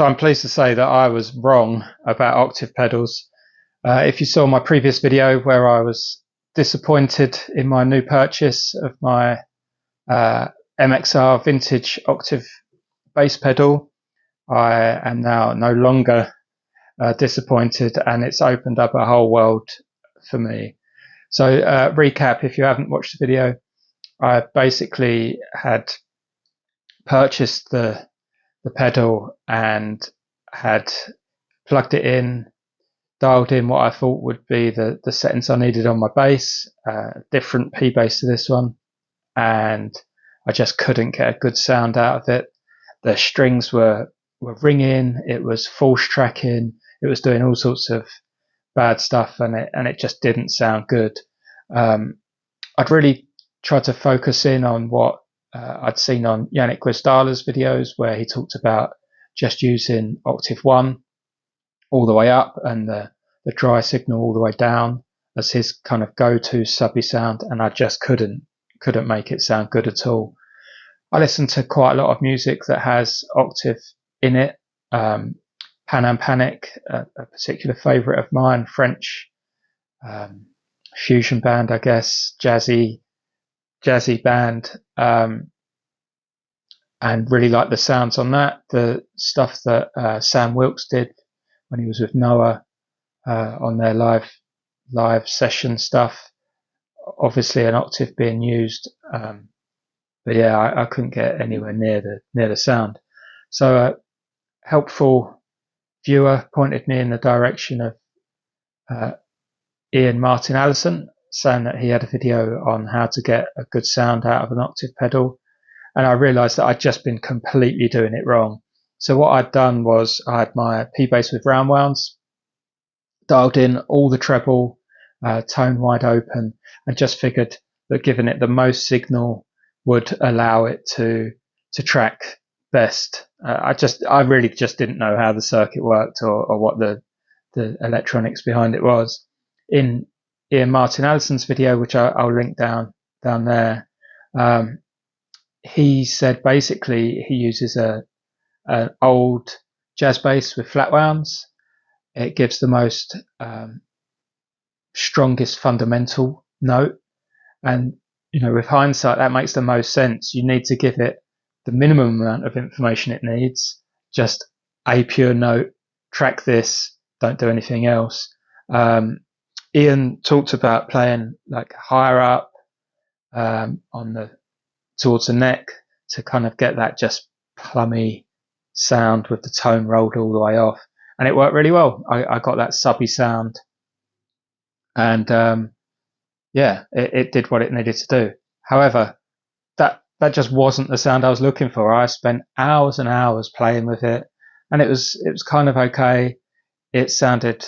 So I'm pleased to say that I was wrong about octave pedals. If you saw my previous video where I was disappointed in my new purchase of my MXR Vintage Octave bass pedal, I am now no longer disappointed, and it's opened up a whole world for me. So recap, if you haven't watched the video, I basically had purchased the pedal and had plugged it in, dialed in what I thought would be the settings I needed on my bass, different P bass to this one, and I just couldn't get a good sound out of it. The strings were ringing, it was false tracking, it was doing all sorts of bad stuff, and it just didn't sound good. I'd really tried to focus in on what I'd seen on Yannick Guizdala's videos, where he talked about just using octave 1 all the way up and the dry signal all the way down as his kind of go-to subby sound, and I just couldn't make it sound good at all. I listen to quite a lot of music that has octave in it. Panam Panic, a particular favourite of mine, French fusion band, I guess, jazzy band, and really like the sounds on that. The stuff that Sam Wilkes did when he was with Noah on their live session stuff, obviously an octave being used, but yeah, I couldn't get anywhere near the sound. So a helpful viewer pointed me in the direction of Ian Martin Allison, saying that he had a video on how to get a good sound out of an octave pedal, and I realised that I'd just been completely doing it wrong. So what I'd done was I had my P bass with round wounds, dialed in all the treble, tone wide open, and just figured that giving it the most signal would allow it to track best. I really just didn't know how the circuit worked or what the electronics behind it was. In Ian Martin Allison's video, which I'll link down there, he said basically he uses an old jazz bass with flat wounds. It gives the most strongest fundamental note, and with hindsight that makes the most sense. You need to give it the minimum amount of information it needs, just a pure note, track this, don't do anything else. Ian talked about playing like higher up towards the neck to kind of get that just plummy sound with the tone rolled all the way off, and it worked really well. I got that subby sound, and it did what it needed to do. However, that just wasn't the sound I was looking for. I spent hours and hours playing with it, and it was kind of okay. It sounded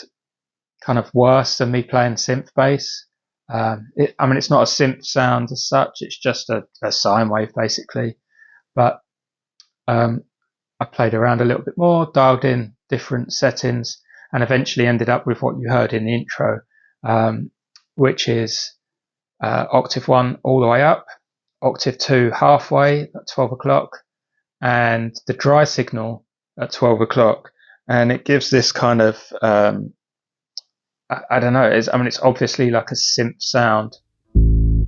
kind of worse than me playing synth bass. It's not a synth sound as such, it's just a sine wave basically. But I played around a little bit more, dialed in different settings, and eventually ended up with what you heard in the intro, which is octave 1 all the way up, octave 2 halfway at 12 o'clock, and the dry signal at 12 o'clock. And it gives this kind of I don't know. It's obviously like a synth sound. And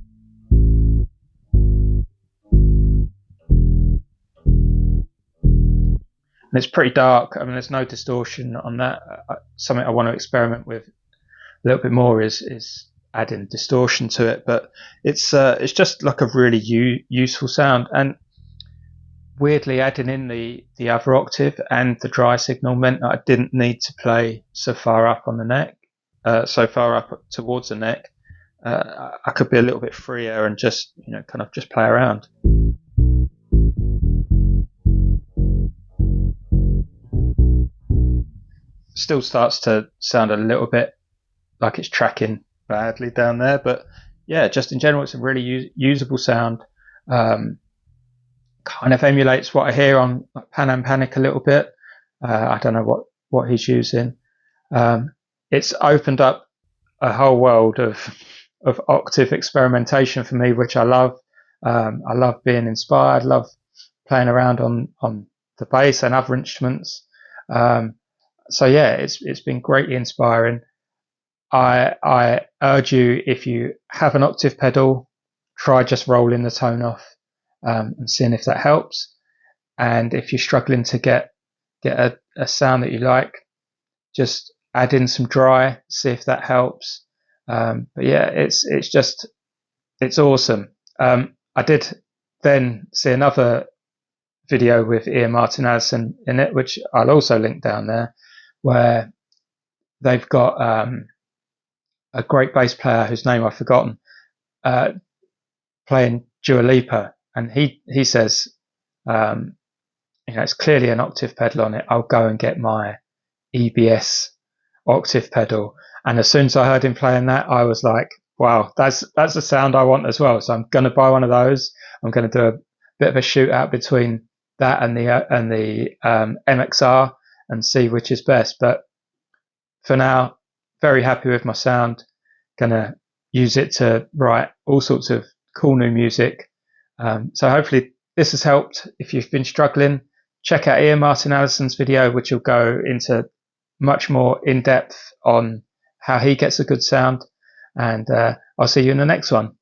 it's pretty dark. There's no distortion on that. Something I want to experiment with a little bit more is adding distortion to it. But it's just like a really useful sound. And weirdly, adding in the other octave and the dry signal meant that I didn't need to play so far up on the neck. So far up towards the neck, I could be a little bit freer and just kind of just play around. Still starts to sound a little bit like it's tracking badly down there, but yeah, just in general it's a really usable sound. Kind of emulates what I hear on Panam Panic a little bit. I don't know what he's using. It's opened up a whole world of octave experimentation for me, which I love. I love being inspired, love playing around on the bass and other instruments. So yeah, it's been greatly inspiring. I urge you, if you have an octave pedal, try just rolling the tone off and seeing if that helps. And if you're struggling to get a sound that you like, just add in some dry, see if that helps. But yeah, it's awesome. I did then see another video with Ian Martin Allison in it, which I'll also link down there, where they've got a great bass player whose name I've forgotten, playing Dua Lipa, and he says, it's clearly an octave pedal on it. I'll go and get my EBS octave pedal. And as soon as I heard him playing that, I was like, wow, that's the sound I want as well. So I'm going to buy one of those. I'm going to do a bit of a shootout between that and the MXR and see which is best. But for now, very happy with my sound. Going to use it to write all sorts of cool new music. So hopefully this has helped. If you've been struggling, check out Ian Martin Allison's video, which will go into much more in depth on how he gets a good sound. And I'll see you in the next one.